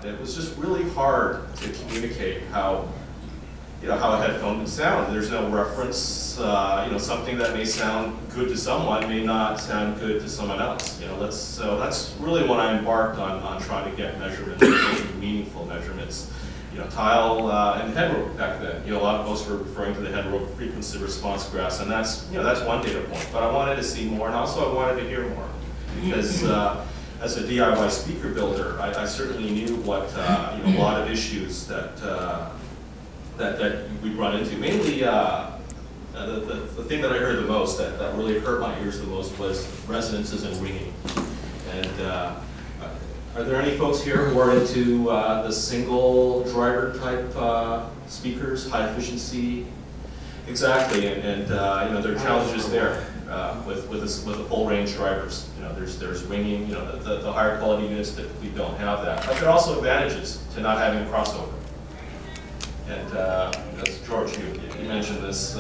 it was just really hard to communicate how, how a headphone would sound. There's no reference. Something that may sound good to someone may not sound good to someone else. So that's really when I embarked on trying to get measurements, meaningful measurements. Tile and headroom back then. A lot of folks were referring to the headroom frequency response graphs, and that's one data point. But I wanted to see more, and also I wanted to hear more, because as a DIY speaker builder, I certainly knew what a lot of issues that we run into. Mainly, the thing that I heard the most, that really hurt my ears the most, was resonances and ringing. And are there any folks here who are into the single driver type speakers, high efficiency? Exactly, and there are challenges there with the full range drivers. There's ringing. The higher quality units typically don't have that. But there are also advantages to not having crossover. And as George, you mentioned this,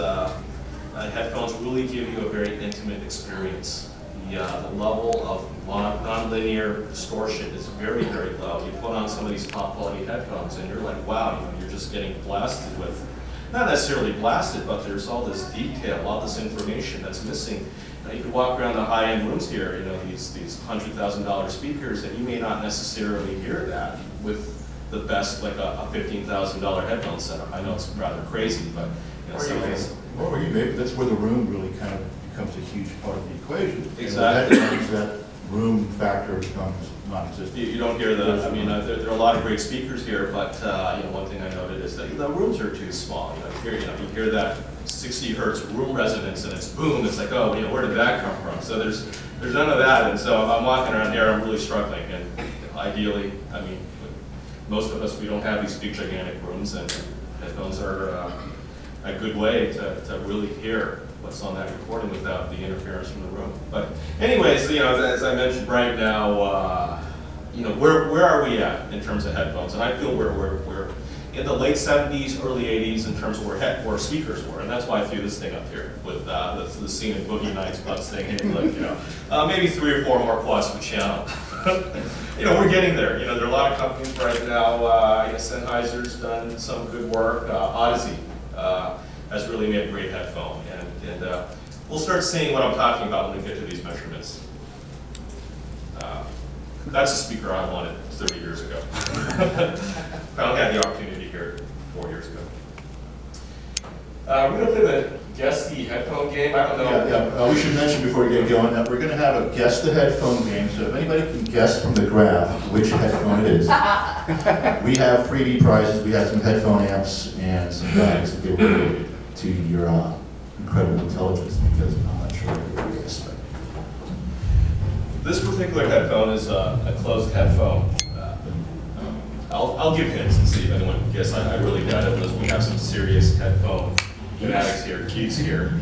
headphones really give you a very intimate experience. The level of non-linear distortion is very, very low. You put on some of these top quality headphones and you're like, wow, you're just getting blasted with, not necessarily blasted, but there's all this detail, all this information that's missing. You could walk around the high-end rooms here, these $100,000 speakers, and you may not necessarily hear that with the best, like a $15,000 headphone setup. I know it's rather crazy, but maybe that's where the room really kind of becomes a huge part of the equation. Exactly. That room factor becomes non-existent. You don't hear the, there are a lot of great speakers here, but one thing I noted is that the rooms are too small. You hear that 60 hertz room resonance and it's boom, it's like, oh, where did that come from? So there's none of that, and so I'm walking around here, I'm really struggling, and ideally, most of us, we don't have these big gigantic rooms, and headphones are a good way to really hear what's on that recording without the interference from the room. But anyways, as I mentioned right now, where are we at in terms of headphones? And I feel we're in the late 70s, early 80s in terms of where speakers were, and that's why I threw this thing up here with the scene in Boogie Nights, Butts thing, maybe 3 or 4 more quads per channel. We're getting there. There are a lot of companies right now. Sennheiser's done some good work. Audeze has really made a great headphone, and we'll start seeing what I'm talking about when we get to these measurements. That's a speaker I wanted 30 years ago. I only had the opportunity to hear it 4 years ago. We're going to play the Guess the Headphone game. I don't know. Yeah. We should mention before we get going that we're going to have a Guess the Headphone game. So if anybody can guess from the graph which headphone it is, we have 3D prizes. We have some headphone amps and some bags to give away to your incredible intelligence, because I'm not sure what you guess. This particular headphone is a closed headphone. I'll give hints and see if anyone can guess. I really doubt it, because we have some serious headphone fanatics here, geeks here.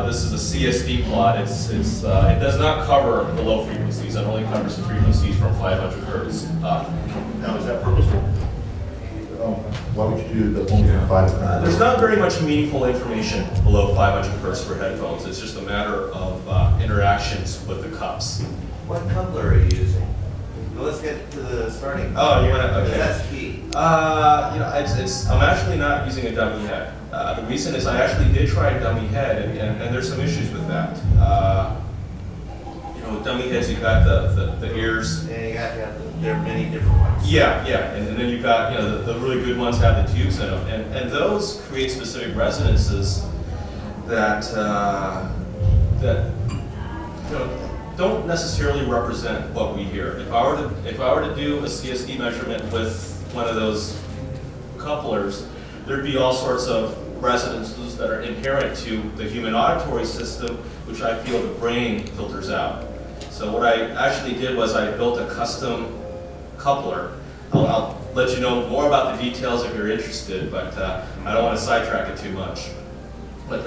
This is a CSD plot. It does not cover the low frequencies. It only covers the frequencies from 500 hertz up. Now, is that purposeful? Why would you do the only 500? There's not very much meaningful information below 500 hertz for headphones. It's just a matter of interactions with the cups. What coupler are you using? Well, let's get to the starting. Oh, you want to? Okay. That's key. I'm actually not using a dummy head. The reason is I actually did try a dummy head, and there's some issues with that. With dummy heads, you've got the ears. And you have to have there are many different ones. Yeah, and then you've got the really good ones have the tubes in them, and those create specific resonances that don't necessarily represent what we hear. If I were to do a CSD measurement with one of those couplers, there'd be all sorts of resonances that are inherent to the human auditory system, which I feel the brain filters out. So what I actually did was I built a custom coupler. I'll let you know more about the details if you're interested, but I don't want to sidetrack it too much. But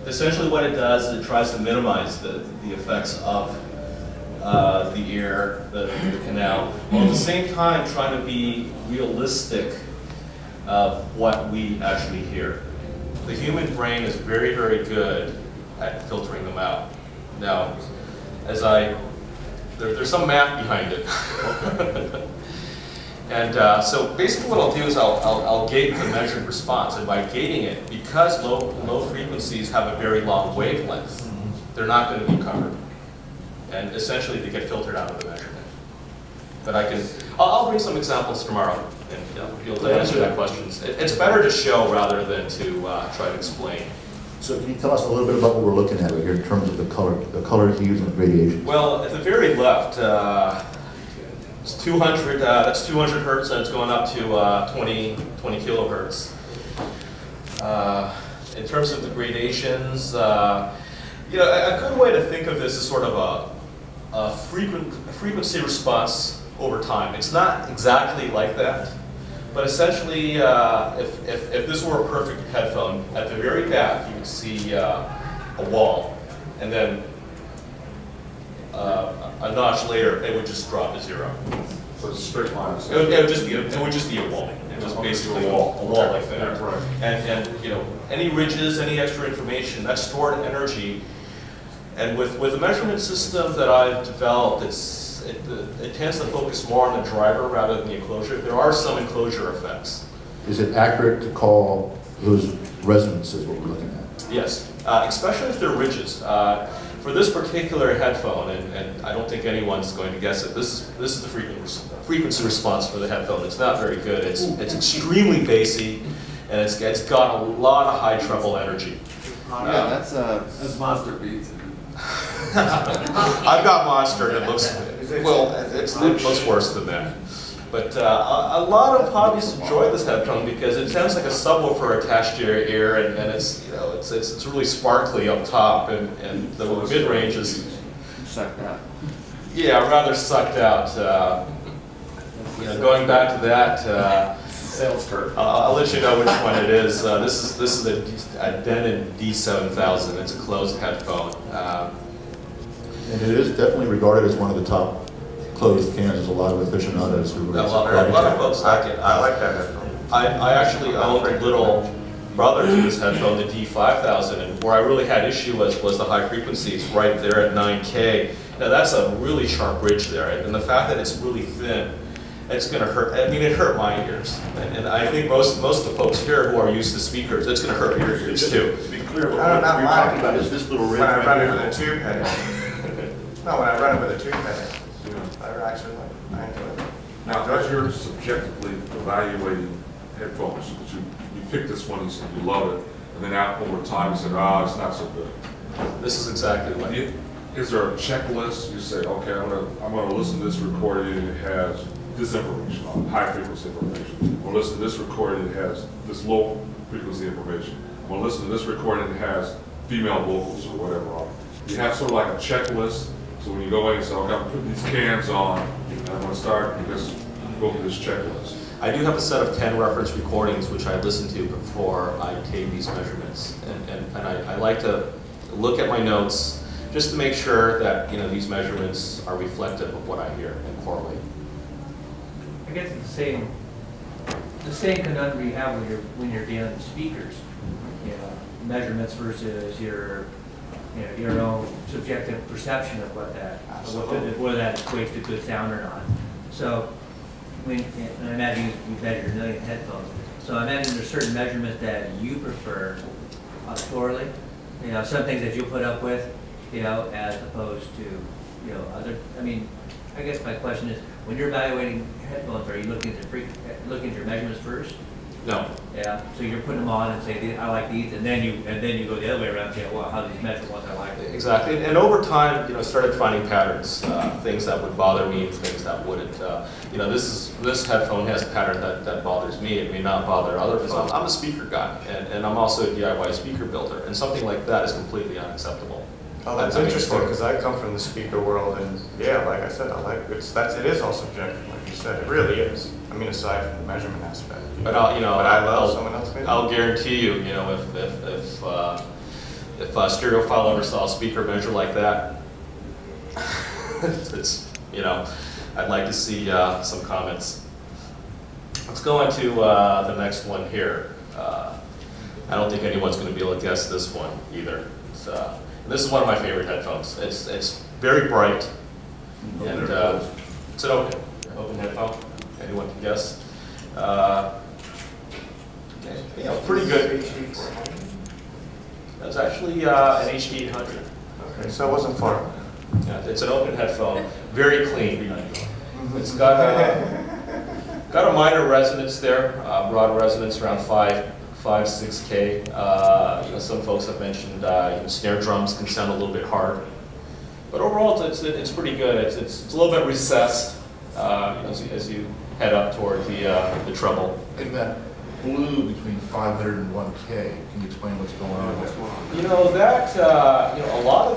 essentially what it does is it tries to minimize the effects of the ear, the canal, while at the same time trying to be realistic of what we actually hear. The human brain is very, very good at filtering them out. Now, there's some math behind it. And so basically what I'll do is I'll gate the measured response, and by gating it, because low frequencies have a very long wavelength, they're not going to be covered. And essentially they get filtered out of the measurement. But I'll bring some examples tomorrow, and you'll answer that question. It's better to show rather than to try to explain. So can you tell us a little bit about what we're looking at here in terms of the color hues and gradations? Well, at the very left, it's 200. That's 200 hertz, and it's going up to 20 kilohertz. In terms of the gradations, a good way to think of this is sort of a frequency response over time. It's not exactly like that, but essentially, if this were a perfect headphone, at the very back you would see a wall, and then a notch later it would just drop to zero. So it's a straight line. It would just be a wall. Just basically a wall like that. Right. And any ridges, any extra information, that's stored energy. And with the measurement system that I've developed, it tends to focus more on the driver rather than the enclosure. There are some enclosure effects. Is it accurate to call those resonances what we're looking at? Yes, especially if they're ridges. For this particular headphone, and I don't think anyone's going to guess it, this is the frequency response for the headphone. It's not very good. It's extremely bassy, and it's got a lot of high treble energy. Yeah, that's monster beats. I've got Monster, and it looks, well, it looks worse than that. But a lot of hobbyists enjoy this headphone because it sounds like a subwoofer attached to your ear, and it's really sparkly up top, and the mid-range is sucked out. Yeah, rather sucked out. Going back to that, Sales curve. I'll let you know which one it is. This is a Denon D7000. It's a closed headphone. And it is definitely regarded as one of the top closed cans. There's a lot of aficionados who A lot of folks like it. I like that headphone. I actually owned a little brother to this headphone, the D5000, and where I really had issue was the high frequencies right there at 9K. Now that's a really sharp bridge there, and the fact that it's really thin, it's going to hurt. I mean, it hurt my ears, and I think most of the folks here who are used to speakers, it's going to hurt your ears too. To be clear, what No, not we're mine. talking about is this little ridge When I right run it here. with a tube head. No, when I run it with a tube head, I actually like it. I enjoy it. Now, as you're subjectively evaluating headphones, because you picked this one, you said you love it, and then out over time you said, it's not so good. This is exactly what Is there a checklist? You say, okay, I'm gonna listen to this recording and it has this information on it, high frequency information. I'm gonna listen to this recording that has this low frequency information. I'm gonna listen to this recording that has female vocals or whatever on it. You have sort of like a checklist, so when you go in and say, okay, I'm putting these cans on, and I'm gonna start, you just go through this checklist. I do have a set of 10 reference recordings which I listen to before I take these measurements, and I like to look at my notes just to make sure that these measurements are reflective of what I hear and correlate. I guess it's the same conundrum you have when you're dealing with speakers. Measurements versus your own subjective perception of what that whether that equates to good sound or not. So and I imagine you measure 1 million headphones. So I imagine there's certain measurements that you prefer auditorily. Some things that you'll put up with, as opposed to other. I mean, I guess my question is, when you're evaluating headphones, are you looking at your measurements first? No. Yeah. So you're putting them on and say, I like these, and then you go the other way around and say, well, how do these measure ones I like? Exactly, and over time, started finding patterns, things that would bother me, things that wouldn't. This headphone has a pattern that bothers me. It may not bother other folks. I'm a speaker guy, and I'm also a DIY speaker builder, and something like that is completely unacceptable. Oh, that's interesting, because I come from the speaker world, and yeah, like I said, it is all subjective, like you said, it really is. I mean, aside from the measurement aspect. But someone else maybe. I'll guarantee you, if Stereophile ever saw a speaker measure like that, I'd like to see some comments. Let's go on to the next one here. I don't think anyone's going to be able to guess this one either. This is one of my favorite headphones. It's very bright, and it's an open headphone. Anyone can guess? You know, pretty good. That's actually an H.E. 800. Okay, so it wasn't far. Yeah, it's an open headphone, very clean. It's got a minor resonance there, broad resonance around 6K. You know, some folks have mentioned you know, snare drums can sound a little bit hard, but overall it's pretty good. It's a little bit recessed you know, as you head up toward the treble. In that blue between 500 and 1K, can you explain what's going on there? You know that you know, a lot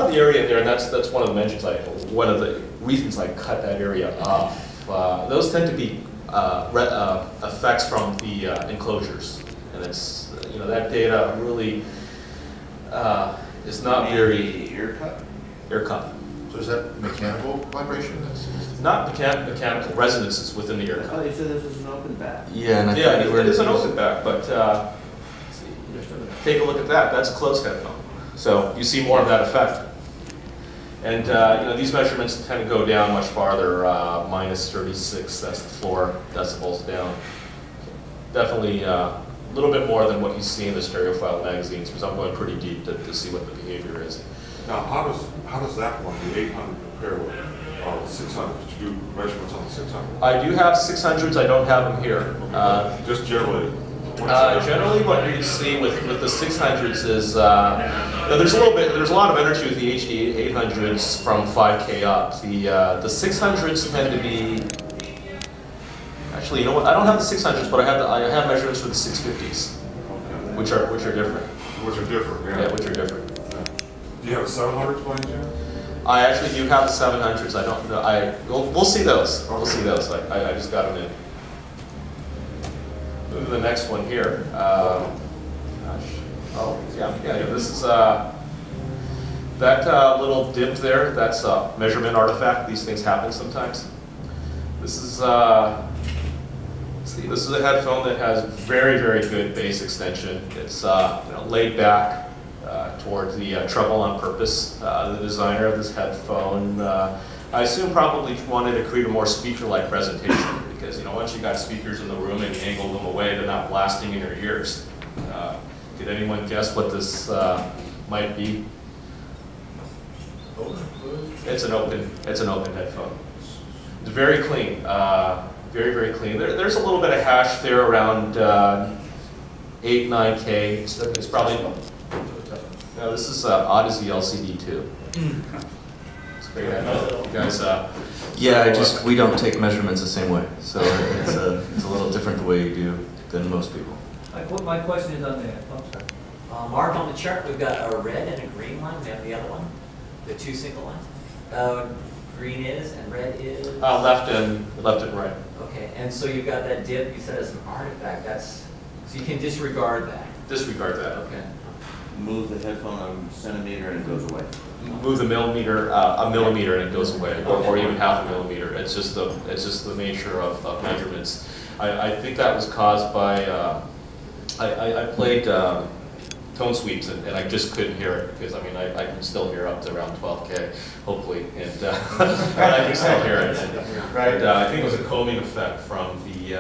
of the area there, and that's one of the mentions. One of the reasons I cut that area off. Those tend to be effects from the enclosures, and it's you know, that data really is not very ear cut. Ear cut. So is that mechanical vibration? Not mechanical resonances within the ear Oh, cut. you said this is an open back. Yeah, and I Yeah, think it is an open back, but take a look at that. That's a closed headphone. So you see more of that effect. And you know, these measurements tend to go down much farther, minus 36, that's the floor decibels down. Definitely a little bit more than what you see in the stereophile magazines, because I'm going pretty deep to see what the behavior is. Now, how does that one, the 800, compare with 600? Did you do measurements on the 600? I do have 600s, I don't have them here. Just generally. Generally, what you see with the 600s is there's a lot of energy with the H.E. 800s from 5K up. The 600s tend to be, actually, you know what? I don't have the 600s, but I have measurements for the 650s, Okay. which are different. Which are different, yeah. Yeah, which are different. Do you have a 700 by any chance? I actually do have the 700s. I don't know. We'll see those. We'll see those. I just got them in. Move to the next one here. This is that little dip there. That's a measurement artifact. These things happen sometimes. This is this is a headphone that has very, very good bass extension. It's you know, laid back toward the treble on purpose. The designer of this headphone, I assume, probably wanted to create a more speaker-like presentation. Because you know, once you got speakers in the room and you angle them away, they're not blasting in your ears. Did anyone guess what this might be? It's an open headphone. It's very clean, very, very clean. There's a little bit of hash there around 8, 9K. It's probably. No, this is Audeze LCD2. It's great. I know you guys. yeah, we don't take measurements the same way, so it's a little different the way you do than most people. My question is on that. Oh, sorry. Mark, on the chart, we've got a red and a green line. We have the other one, the two single lines. Green is and red is? Left and right. Okay, and so you've got that dip, you said as an artifact. So you can disregard that. Disregard that. Okay. Move the headphone a centimeter and it goes away. Move the millimeter, a millimeter, and it goes away, or even half a millimeter. It's just the nature of measurements. I think that was caused by I played tone sweeps and I just couldn't hear it because I mean I can still hear up to around 12K hopefully, and but I can still hear it. And, I think it was a combing effect from the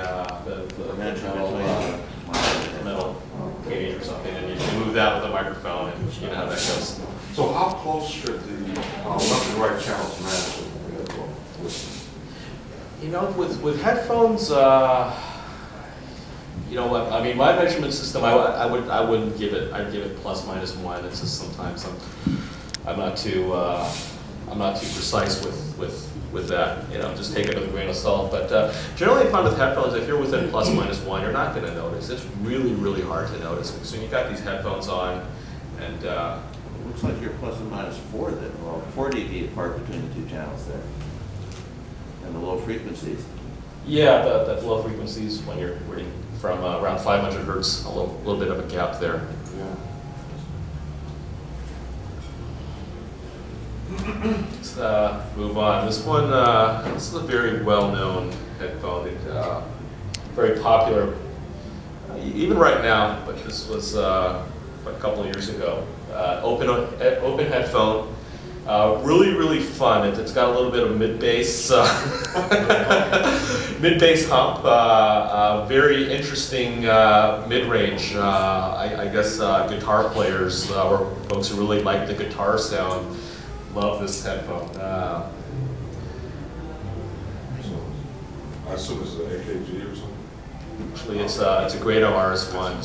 metal cage or something, and you move that with a microphone, and you know how that goes. So how close should the left and right channels match with the headphone? You know, with headphones, you know what? I mean, my measurement system, I wouldn't give it. I'd give it ±1. It's just sometimes I'm not too precise with that. You know, just take it with a grain of salt. But generally, I find with headphones, if you're within ±1, you're not going to notice. It's really, really hard to notice because when you got these headphones on, and It looks like you're ±4 then, well, 4 dB apart between the two channels there. And the low frequencies. yeah, the low frequencies when you're reading from around 500 hertz, a little bit of a gap there. Yeah. Let's move on. This one, this is a very well-known headphone. Very popular, even right now, but this was a couple of years ago. Open headphone. Really, really fun. It's got a little bit of mid-bass, mid-bass hump. Very interesting mid-range. I guess guitar players or folks who really like the guitar sound love this headphone. I assume it's an AKG or something? Actually, it's a Grado RS1.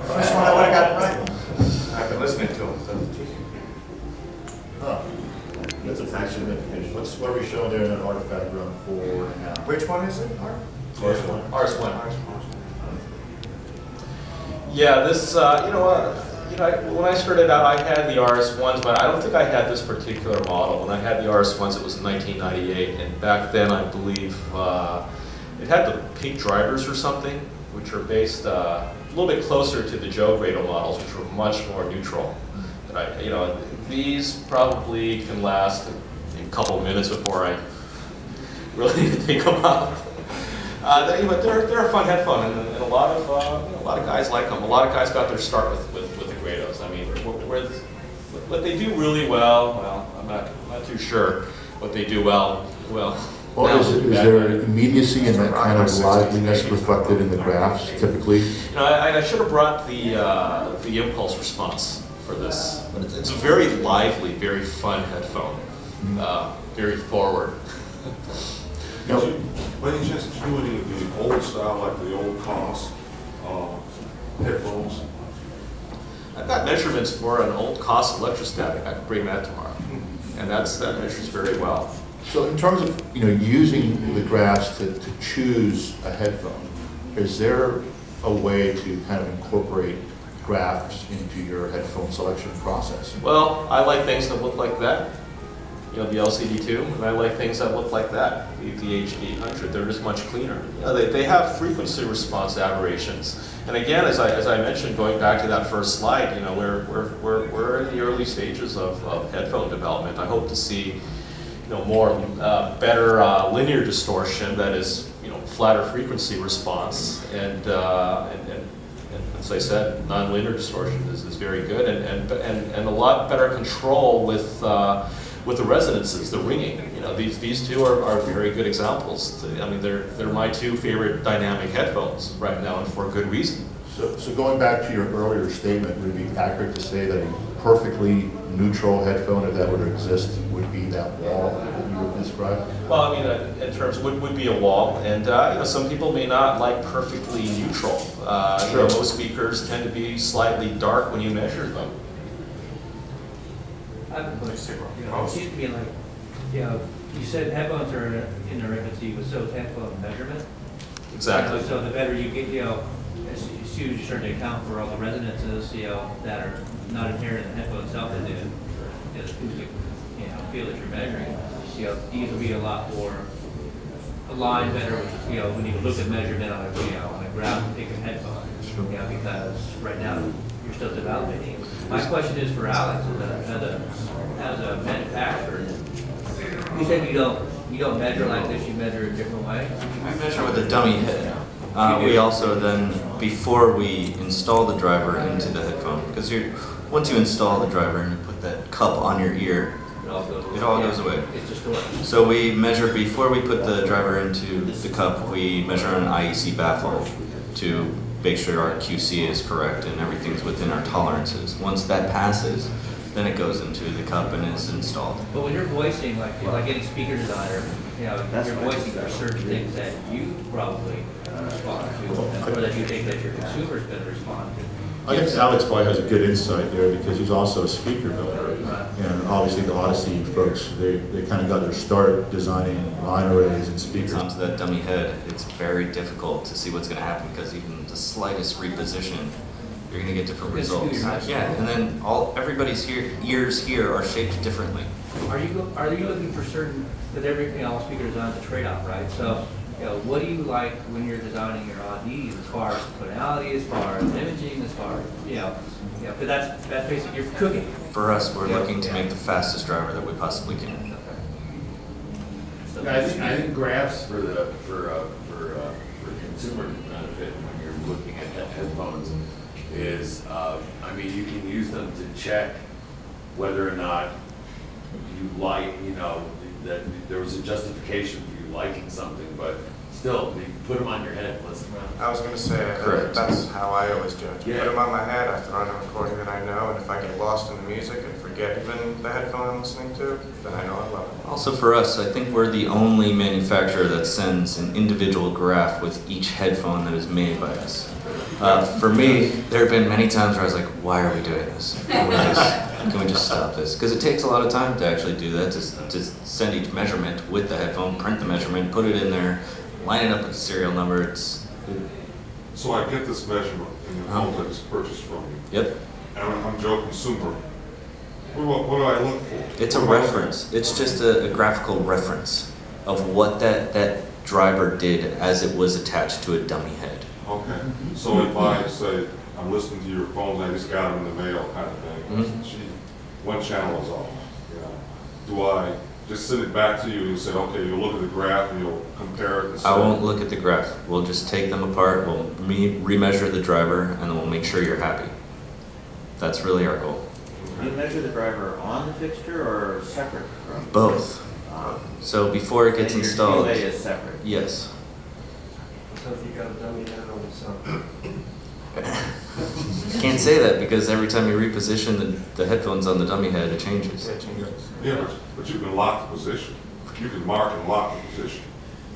First one I would have got right. I've been listening to him. Huh. That's a pretty significant. What are we showing there in an artifact around 4.5? Which one is it, Art? RS1. RS1. Yeah, this, when I started out, I had the RS1s, but I don't think I had this particular model. When I had the RS1s, it was in 1998, and back then I believe it had the pink drivers or something, which are based a little bit closer to the Joe Grado models, which were much more neutral. But these probably can last a couple minutes before I really need to take them out. But they're a fun headphone, and a lot of guys like them. A lot of guys got their start with the Grados. I mean, what they do really well, I'm not too sure what they do well. Well, is there immediacy and that kind of liveliness reflected in the graphs typically? I should have brought the impulse response for this. It's a very lively, very fun headphone. Very forward. By any chance, did you do any of the old style, like the old COS headphones? I've got measurements for an old COS electrostatic. I could bring that tomorrow, and that measures very well. So in terms of using the graphs to choose a headphone, is there a way to kind of incorporate graphs into your headphone selection process? Well, I like things that look like that. The LCD2, and I like things that look like that, the T.H.E. 800. They're just much cleaner. They have frequency response aberrations. And again, as I mentioned, going back to that first slide, we're in the early stages of headphone development. I hope to see more better linear distortion, that is flatter frequency response, and as I said, nonlinear distortion is very good, and a lot better control with the resonances, the ringing. These two are very good examples. I mean, they're my two favorite dynamic headphones right now, and for good reason. So going back to your earlier statement, would it be accurate to say that a perfectly neutral headphone, if that were to exist, would be that wall that you would describe? Well, I mean, in terms would be a wall, and some people may not like perfectly neutral. Sure. Most speakers tend to be slightly dark when you measure them. I have a question. It seems to me like, you said headphones are in their infancy, but so is headphone measurement. Exactly. So the better you get, as soon as you start to account for all the resonances, that are not inherent in the headphone itself, and the acoustic, feel that you're measuring, these will be a lot more aligned better with, when you look at measurement on a ground-taking headphone, because right now you're still developing. My question is for Alex, as a manufacturer, you said you don't measure like this, you measure a different way? We measure with a dummy head. We also then, before we install the driver into the headphone, because once you install the driver and you put that cup on your ear, it all goes away. It's distorted. So we measure, before we put the driver into the cup, we measure an IEC baffle to make sure our QC is correct and everything's within our tolerances. Once that passes, then it goes into the cup and is installed. But when you're voicing, like any speaker designer, you're voicing for certain things that you probably respond to, or that you think that your consumer's going to respond to. I guess Alex probably has a good insight there because he's also a speaker builder. And obviously the Audeze folks, they kind of got their start designing line arrays and speakers. Onto that dummy head, it's very difficult to see what's going to happen because even the slightest reposition, you're going to get different results. Yeah, and then everybody's ears here are shaped differently. Are you looking for certain, because every all speaker design is a trade-off, right? So, what do you like when you're designing your Audeze as far as tonality, as far as imaging, as far as because that's basically your cooking. For us, we're looking to make the fastest driver that we possibly can. I think graphs for consumer benefit when you're looking at headphones is, you can use them to check whether or not you like, you know, that there was a justification for you liking something, but still, you put them on your head, listen. I was gonna say, Correct. that's how I always judge. Yeah. Put them on my head, I throw on a recording that I know, and if I get lost in the music and forget even the headphone I'm listening to, then I know I love it. Also for us, I think we're the only manufacturer that sends an individual graph with each headphone that is made by us. For me, there have been many times where I was like, why are we doing this? Can we just stop this? Because it takes a lot of time to actually do that, to send each measurement with the headphone, print the measurement, put it in there, line it up with the serial number. So I get this measurement in the phone that is purchased from you. Yep. And I'm Joe Consumer. What do I look for? It's a reference. It's just a graphical reference of what that driver did as it was attached to a dummy head. Okay. So if I say, I'm listening to your phones, I just got them in the mail kind of thing. Gee, one channel is off. You know, do I just send it back to you and you say, okay, you'll look at the graph and you'll compare it and say, I won't look at the graph. We'll just take them apart, we'll remeasure the driver, and then we'll make sure you're happy. That's really our goal. Do you measure the driver on the fixture or separate from? Both. So before it gets And installed. Your QA is separate. Yes. So if you got a dummy head on the sound. Can't say that because every time you reposition the headphones on the dummy head, it changes. It changes. yeah, but you can lock the position. You can mark and lock the position.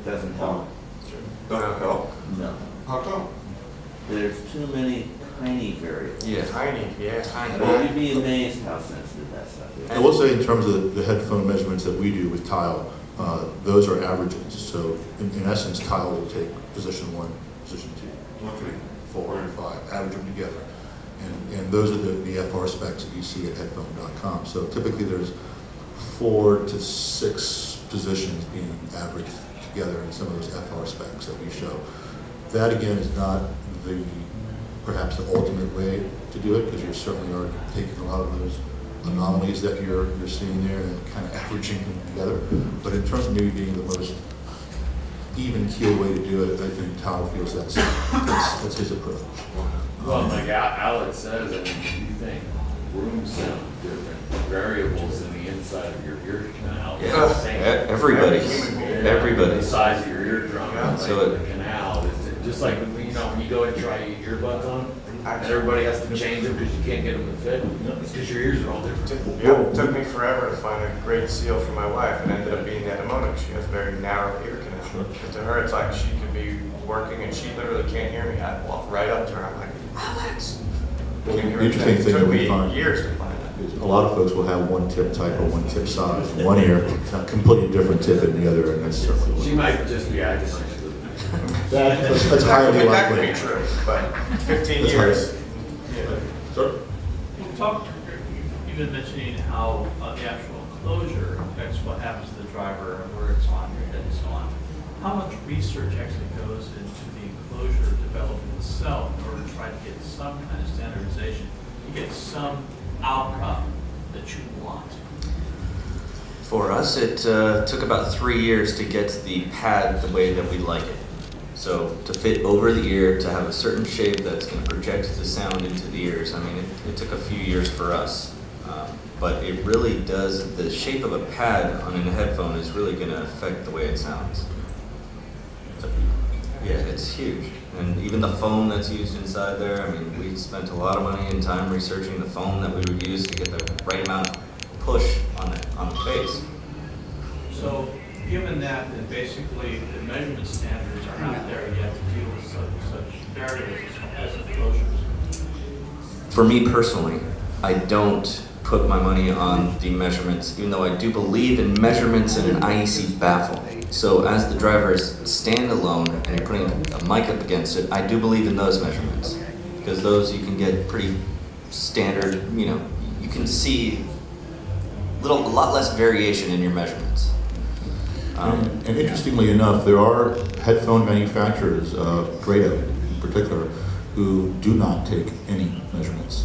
Doesn't help. Doesn't help. No. How come? There's too many tiny variables. Yeah. Tiny, yeah. Well, you'd be amazed how sensitive that stuff is. I will say in terms of the headphone measurements that we do with tile, those are averages. So in essence, tile will take position 1, position 2, 3, 4, and 5, average them together. And those are the FR specs that you see at headphone.com. So typically there's 4 to 6 positions being averaged together in some of those FR specs that we show. That again is not perhaps the ultimate way to do it, because you certainly are taking a lot of those anomalies that you're seeing there and kind of averaging them together. But in terms of maybe being the most even keel way to do it, I think Tao feels that's his approach. Well, like Alex says, I mean, you think rooms sound different, variables in the inside of your ear canal. Yeah. Everybody. The size of your eardrum, like So the canal. It's just like when you go and try your earbuds on, and everybody has to change them because you can't get them to fit. It's because your ears are all different. Yeah, it took me forever to find a great seal for my wife. It ended up being the anemonic. She has a very narrow ear canal. And to her, it's like she could be working and she literally can't hear me. I walk right up to her. I'm like, Alex. The interesting thing that we find years to find that. is a lot of folks will have one tip type or one tip size. One ear, a completely different tip in the other, and that's certainly She might just be aggravated. that's highly That could likely. be true, but 15 years. Sir? You've been mentioning how the actual enclosure affects what happens to the driver and where it's on your head and so on. How much research actually goes into the enclosure development itself in order to try to get some kind of standardization, to get some outcome that you want? For us, it took about 3 years to get the pad the way that we like it. So to fit over the ear, to have a certain shape that's going to project the sound into the ears. I mean, it took a few years for us. But it really does, the shape of a pad on a headphone is really going to affect the way it sounds. Yeah, it's huge. And even the foam that's used inside there, I mean, we spent a lot of money and time researching the foam that we would use to get the right amount of push on the face. So given that, then basically the measurement standards are not there yet to deal with such variables as enclosures. For me personally, I don't put my money on the measurements, even though I do believe in measurements in an IEC baffle. So as the driver is standalone and you're putting a mic up against it, I do believe in those measurements. Because those you can get pretty standard, you can see a lot less variation in your measurements. And interestingly enough, there are headphone manufacturers, Grado in particular, who do not take any measurements.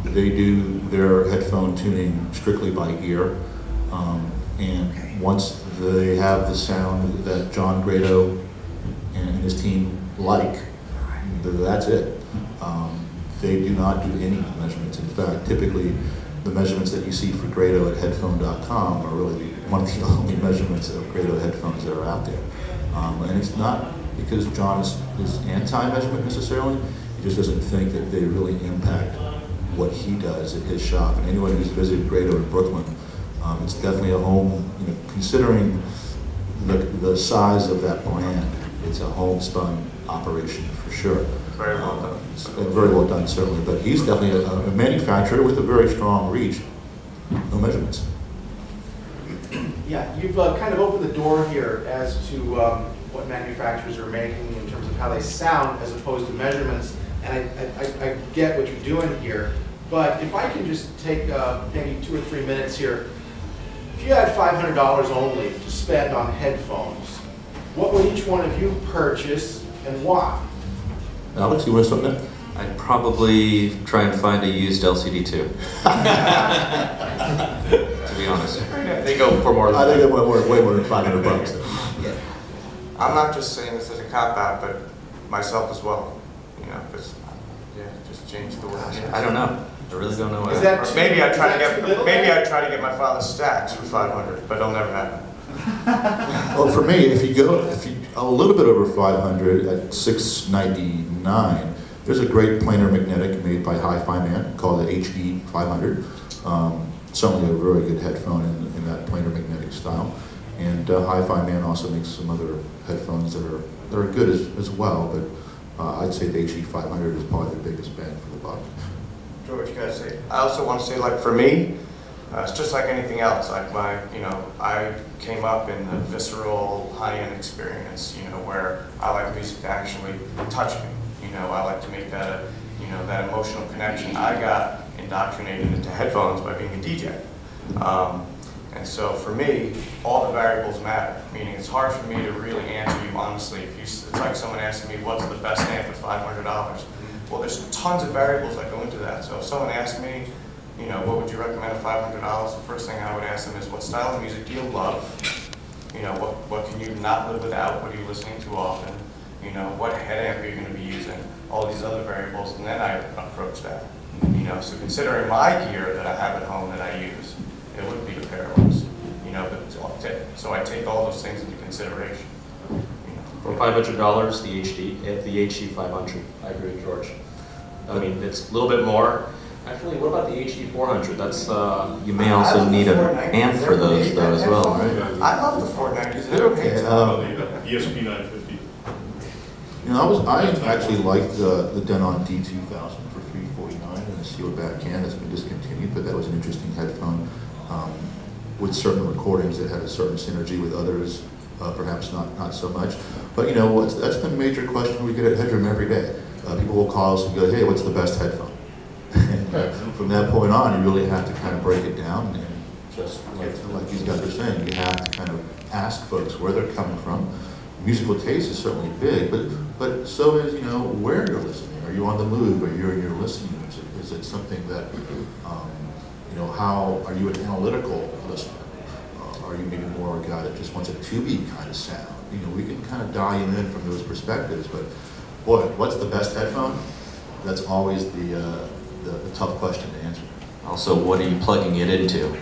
They do their headphone tuning strictly by ear, and once they have the sound that John Grado and his team like, that's it. They do not do any measurements. In fact, typically the measurements that you see for Grado at headphone.com are really one of the only measurements of Grado headphones that are out there. And it's not because John is anti-measurement necessarily, he just doesn't think that they really impact what he does at his shop. And anyone who's visited Grado in Brooklyn, it's definitely a home, considering the size of that brand, it's a homespun operation for sure. Very well done. Very well done, certainly. But he's definitely a manufacturer with a very strong reach. No measurements. Yeah, you've kind of opened the door here as to what manufacturers are making in terms of how they sound as opposed to measurements. And I get what you're doing here. But if I can just take maybe 2 or 3 minutes here. If you had $500 only to spend on headphones, what would each one of you purchase and why? Alex, you want something? I'd probably try and find a used LCD too. To be honest. They go for more I than think it went way more than $500. Yeah. I'm not just saying this as a cop-out, but myself as well. Because just change the word. I don't know. I really don't know. Is that Maybe I try to get my father's stacks for $500, but it'll never happen. Well, for me, if you a little bit over 500 at $699, there's a great planar magnetic made by Hi-Fi Man called the T.H.E 500. Certainly a very good headphone in that planar magnetic style. And Hi-Fi Man also makes some other headphones that are good as well. But I'd say the T.H.E 500 is probably the biggest bang for the buck. George, you gotta say. I also want to say, like for me, it's just like anything else. Like I came up in the visceral, high-end experience. Where I like music to actually touch me. I like to make that that emotional connection. I got indoctrinated into headphones by being a DJ, and so for me, all the variables matter. Meaning, it's hard for me to really answer you honestly. It's like someone asking me, "What's the best amp at $500?" Well, there's tons of variables that go into that. So if someone asked me, what would you recommend at $500? The first thing I would ask them is, what style of music do you love? What can you not live without? What are you listening to often? What head amp are you going to be using? All these other variables, and then I approach that. So considering my gear that I have at home that I use, it would be a Parallels. So I take all those things into consideration. For $500, the T.H.E 500. I agree with George. I mean, it's a little bit more. Actually, what about the T.H.E 400? That's you may also need an amp for those though as well, right? I love the 490s. They're Okay. ESP 950. I actually liked the Denon D2000 for $349 and the Steel back can that's been discontinued, but that was an interesting headphone with certain recordings that had a certain synergy with others, perhaps not so much. But that's the major question we get at Headroom every day. People will call us and go, "Hey, what's the best headphone?" And from that point on, you really have to kind of break it down, and just like these guys are saying, you have to kind of ask folks where they're coming from. Musical taste is certainly big, but so is where you're listening. Are you on the move? Are you listening? Is it something that how are you an analytical listener? Are you maybe more a guy that just wants a 2-beat kind of sound? We can kind of dial you in from those perspectives. But boy, what's the best headphone? That's always the tough question to answer. Also, what are you plugging it into?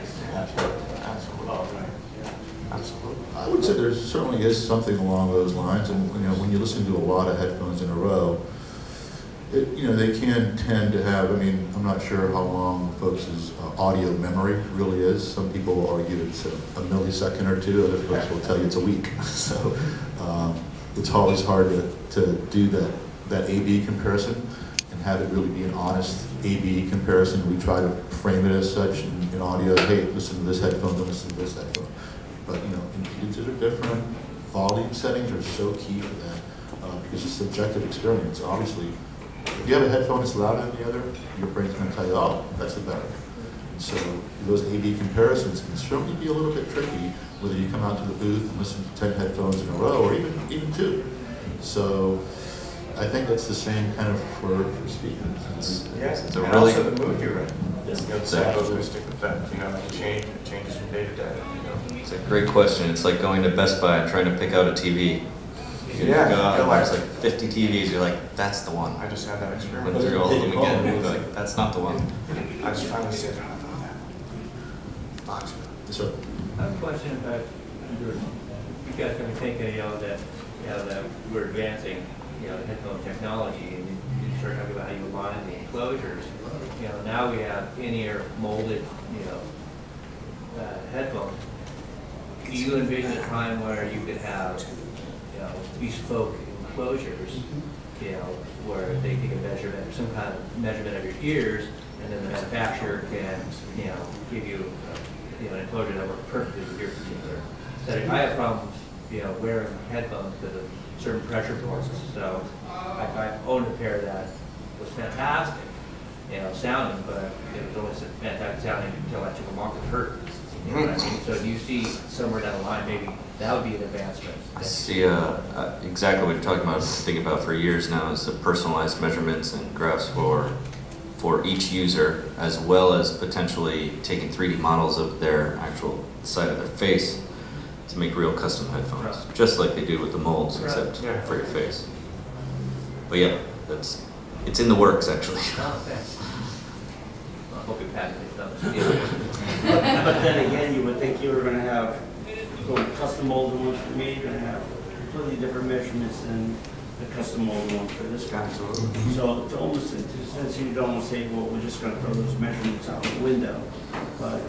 Absolutely. I would say there certainly is something along those lines, and when you listen to a lot of headphones in a row, they can tend to have. I mean, I'm not sure how long folks' audio memory really is. Some people will argue it's a millisecond or two. Other folks will tell you it's a week. So it's always hard to do that A/B comparison and have it really be an honest A/B comparison. We try to frame it as such in audio. Hey, listen to this headphone. Don't listen to this headphone. But computers are different. Volume settings are so key for that because it's a subjective experience. Obviously, if you have a headphone that's louder than the other, your brain's going to tell you, "Oh, that's the better." And so those A/B comparisons can certainly be a little bit tricky, whether you come out to the booth and listen to 10 headphones in a row, or even 2. So I think that's the same kind of for speakers. Yes, it's a and really also the mood you're in. Yes, The psychoacoustic effect. It changes from day to day. It's a great question. It's like going to Best Buy and trying to pick out a TV. You go out and there's like 50 TVs. You're like, "That's the one." I just had that experience. Went through all of them again. You're like, "That's not the one." I just finally said, "I don't know that." approximately. Yes, sir. I have a question about, you guys can be thinking, that we're advancing, headphone technology, and you start talking about how you align the enclosures. Now we have in-ear molded, headphones. Do you envision a time where you could have, bespoke enclosures, where they take a measurement or some kind of measurement of your ears, and then the manufacturer can, give you, an enclosure that works perfectly with your particular setting? I have problems, wearing headphones because of certain pressure points. So I owned a pair that was fantastic, sounding, but it was always fantastic sounding until I took them off. It hurt. You know what I mean? So do you see somewhere down the line maybe that would be an advancement? I see exactly what you're talking about. I've been thinking about for years now is the personalized measurements and graphs for each user, as well as potentially taking 3D models of their actual side of their face to make real custom headphones, just like they do with the molds, except for your face. But yeah, it's in the works actually. Oh, thanks. I hope you patent it. But then again, you would think you were going to have custom molded ones for me. You're going to have completely different measurements than the custom molded ones for this guy. So it's almost, in a sense, you'd almost say, well, we're just going to throw those measurements out the window. But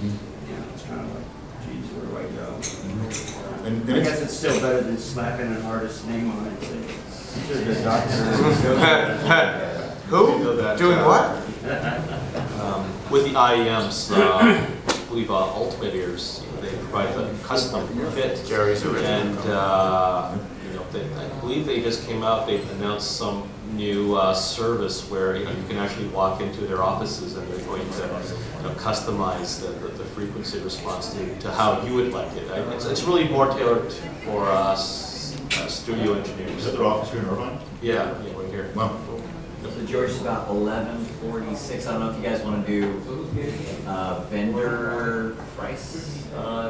it's kind of like, geez, where do I go? And I guess it's still better than slapping an artist's name on it. Say, the doctor. Who? Doing what? With the IEMs, I believe Ultimate Ears, they provide a custom fit. Jerry's original. And I believe they just came out, they've announced some new service where you can actually walk into their offices and they're going to customize the frequency response to how you would like it. It's really more tailored for us studio engineers. Is that their office here in Irvine? Yeah, right here. Wow. So George, it's about 11:46. I don't know if you guys want to do vendor price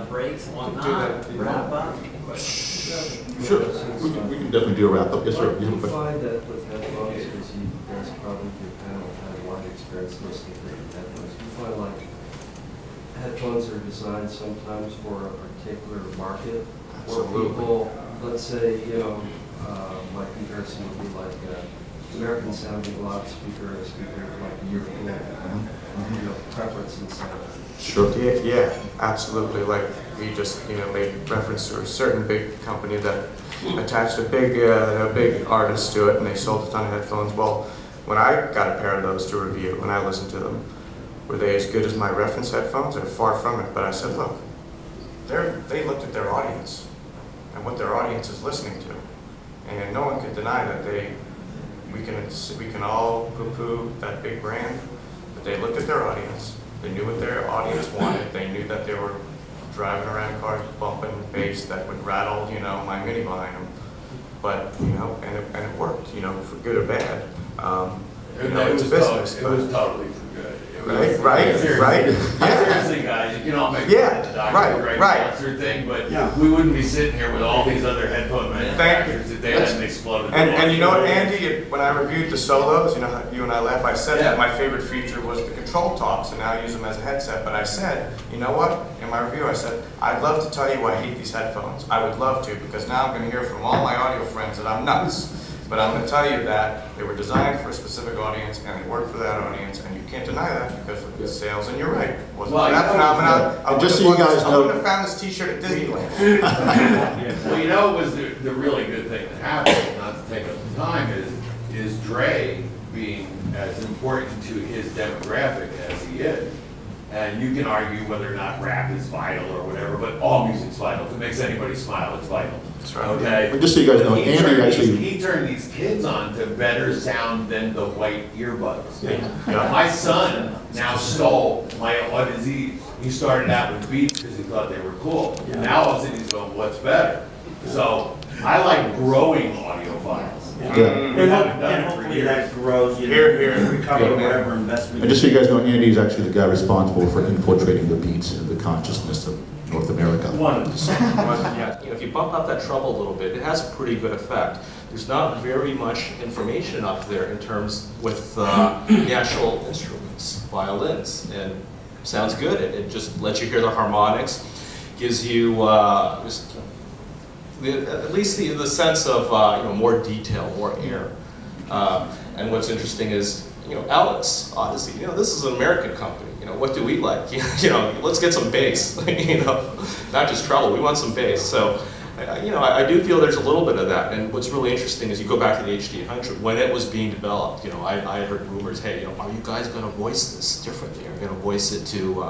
breaks and whatnot, wrap up. Sure. We can definitely do a wrap up. Yes, sir. You find that with headphones, because you guys probably do panel had a lot of experience listening to headphones. You find like headphones are designed sometimes for a particular market. Or people, let's say, my comparison would be like American sounding loudspeaker, a speaker like European, preference and sound. Sure. Yeah, absolutely. Like we just, made reference to a certain big company that attached a big artist to it, and they sold a ton of headphones. Well, when I got a pair of those to review, and I listened to them, were they as good as my reference headphones? They're far from it. But I said, look, they looked at their audience and what their audience is listening to, and no one could deny that we can all poo-poo that big brand, but they looked at their audience. They knew what their audience wanted. They knew that they were driving around cars bumping bass that would rattle, my Mini behind them. But and it worked, for good or bad. It's a business. It was totally for good. Right. Seriously, guys, you can all make the doctor concert thing, but we wouldn't be sitting here with all these other headphone manufacturers if they hadn't exploded. And you know what, Andy, when I reviewed the Solos, you and I laughed, I said that my favorite feature was the control tops, and now I use them as a headset. But I said, you know what, in my review I said, I'd love to tell you I hate these headphones. I would love to, because now I'm going to hear from all my audio friends that I'm nuts. But I'm going to tell you that they were designed for a specific audience, and they work for that audience, and you can't deny that because of the sales. And you're right. Wasn't that phenomenon? Just so you guys know, I would have found this T-shirt at Disneyland. Well, what was the really good thing that happened, not to take up the time, is Dre being as important to his demographic as he is. And you can argue whether or not rap is vital or whatever, but all music's vital. If it makes anybody smile, it's vital. That's right. Okay. But just so you guys know, Andy actually he turned these kids on to better sound than the white earbuds. Yeah. My son now stole my Audeze. He started out with Beats because he thought they were cool. Now all of a sudden he's going, what's better? So I like growing audiophiles. And hopefully that grows, recover whatever investment. And just so you guys know, Andy is actually the guy responsible for infiltrating the beats and the consciousness of North America. If you bump up that treble a little bit, it has a pretty good effect. There's not very much information up there in terms with the actual instruments, violins, and sounds good. It just lets you hear the harmonics, gives you just at least the sense of more detail, more air. And what's interesting is, Alex, Audeze, this is an American company. What do we like? Let's get some bass. Not just treble. We want some bass. So, I do feel there's a little bit of that. And what's really interesting is you go back to the H.E. when it was being developed. I heard rumors. Hey, are you guys going to voice this differently? Are you going to voice it to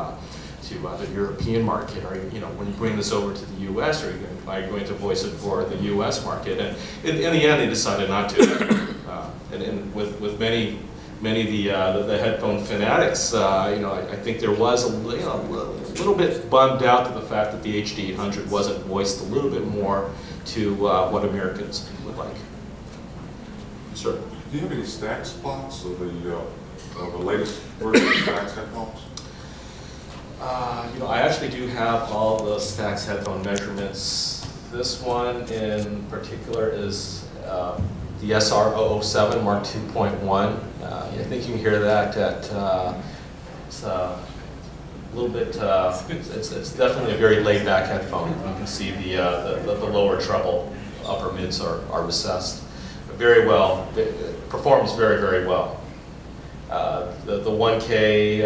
the European market? Or when you bring this over to the U.S., are you going to voice it for the U.S. market? And in the end, they decided not to. And with many of the headphone fanatics, I think there was a little bit bummed out to the fact that the H.E. wasn't voiced a little bit more to what Americans would like. Sir, do you have any Stax plots of the latest version of Stax headphones? I actually do have all the Stax headphone measurements. This one in particular is the SR007 Mark 2.1. I think you can hear that at it's a little bit. It's definitely a very laid-back headphone. You can see the lower treble, upper mids are recessed very well. It performs very, very well. The 1K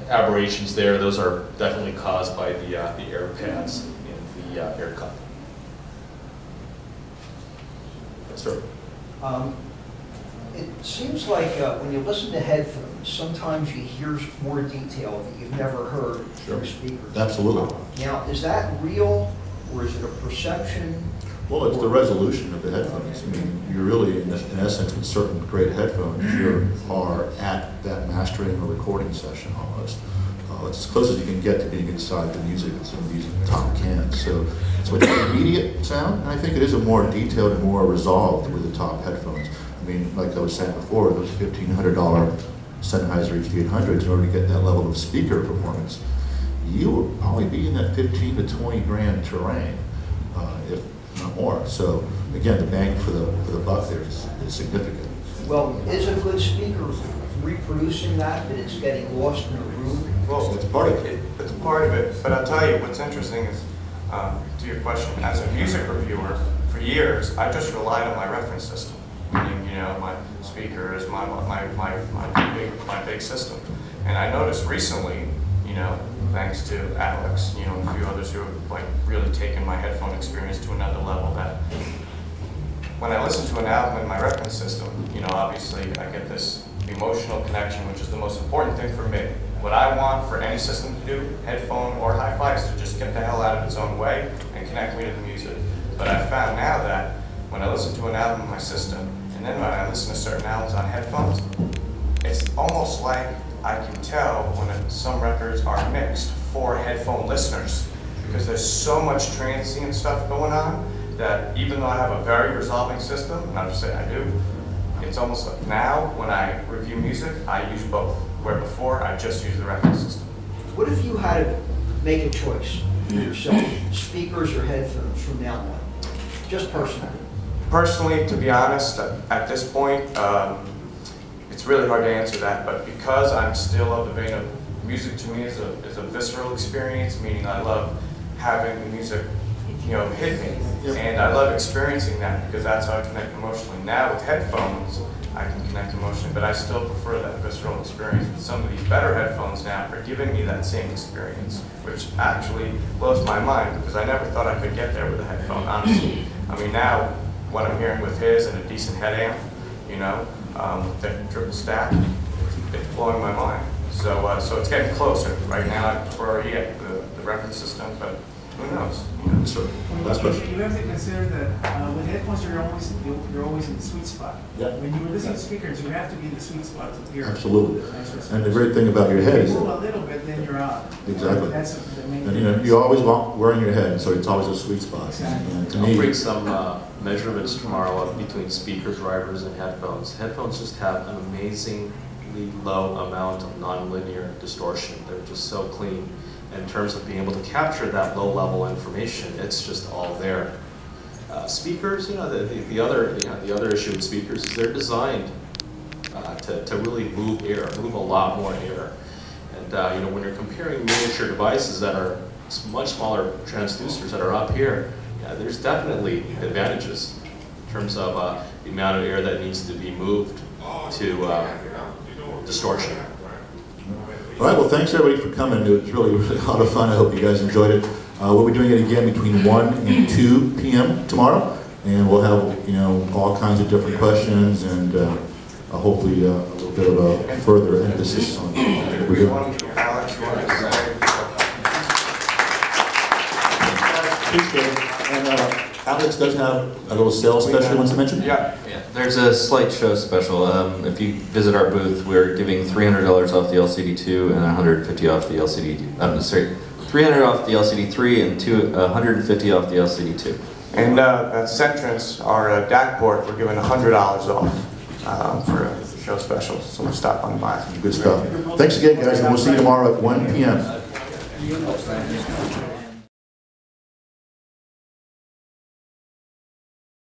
aberrations there, those are definitely caused by the air pads in the air cup. Yes, sir. It seems like when you listen to headphones, sometimes you hear more detail that you've never heard through speakers. Absolutely. Now, is that real, or is it a perception? Well, it's the resolution of the headphones. I mean, you're really, in essence, with certain great headphones, you are at that mastering or recording session almost. It's as close as you can get to being inside the music of some of these top cans. So it's an immediate sound, and I think it is a more detailed and more resolved with the top headphones. I mean, like I was saying before, those $1,500 Sennheiser HD800s, in order to get that level of speaker performance, you will probably be in that 15 to 20 grand terrain, if not more. So again, the bang for the buck there is significant. Well, is a good speaker reproducing that, but it's getting lost in the room? Well, it's part of it. It's part of it, but I'll tell you what's interesting is, to your question, as a music reviewer, for years, I just relied on my reference system. Meaning, my speakers, my big system. And I noticed recently, thanks to Alex, and a few others who have really taken my headphone experience to another level, that when I listen to an album in my reference system, obviously I get this emotional connection, which is the most important thing for me. What I want for any system to do, headphone or hi-fi, is to just get the hell out of its own way and connect me to the music. But I found now that when I listen to an album in my system, and then when I listen to certain albums on headphones, it's almost like I can tell when some records are mixed for headphone listeners, because there's so much transient stuff going on that even though I have a very resolving system, and I'll just say I do, it's almost like now when I review music, I use both, where before I just use the reference system. What if you had to make a choice for yourself, speakers or headphones from now on? Just personally. Personally, to be honest, at this point, it's really hard to answer that, but because I'm still of the vein of music, to me is a visceral experience, meaning I love having the music, hit me. Yep. And I love experiencing that because that's how I connect emotionally. Now with headphones, I can connect emotionally, but I still prefer that visceral experience. But some of these better headphones now are giving me that same experience, which actually blows my mind because I never thought I could get there with a headphone, honestly. I mean, now what I'm hearing with his and a decent head amp, with the triple stack, it's blowing my mind. So it's getting closer. Right now, I prefer the reference system, but who knows? So, last question. You have to consider that with headphones, you're always in the sweet spot. Yeah. When you listen to speakers, you have to be in the sweet spot to hear. Absolutely. And the great thing about your head is you move a little bit, then you're out. Exactly. That's the main and you always want wearing your head, so it's always a sweet spot. Exactly. And to I'll me, bring some measurements tomorrow between speakers, drivers, and headphones. Headphones just have an amazingly low amount of nonlinear distortion. They're just so clean. In terms of being able to capture that low-level information, it's just all there. Speakers, the other issue with speakers is they're designed to really move a lot more air. And you know, when you're comparing miniature devices that are much smaller transducers that are up here, yeah, there's definitely advantages in terms of the amount of air that needs to be moved to distortion. All right, well, thanks everybody for coming. It was really a lot of fun. I hope you guys enjoyed it. We'll be doing it again between 1 and 2 p.m. tomorrow, and we'll have, you know, all kinds of different questions and hopefully a little bit of a further emphasis on what we're doing. And Alex does have a little sales special he wants to mention? Yeah, there's a slight show special. If you visit our booth, we're giving $300 off the LCD2 and $150 off the LCD. Sorry, $300 off the LCD3 and $150 off the LCD2. And at CEntrance, our DAC port, we're giving $100 off for a show special. So we'll stop on by. Good stuff. Thanks again, guys, and we'll see you tomorrow at 1 p.m.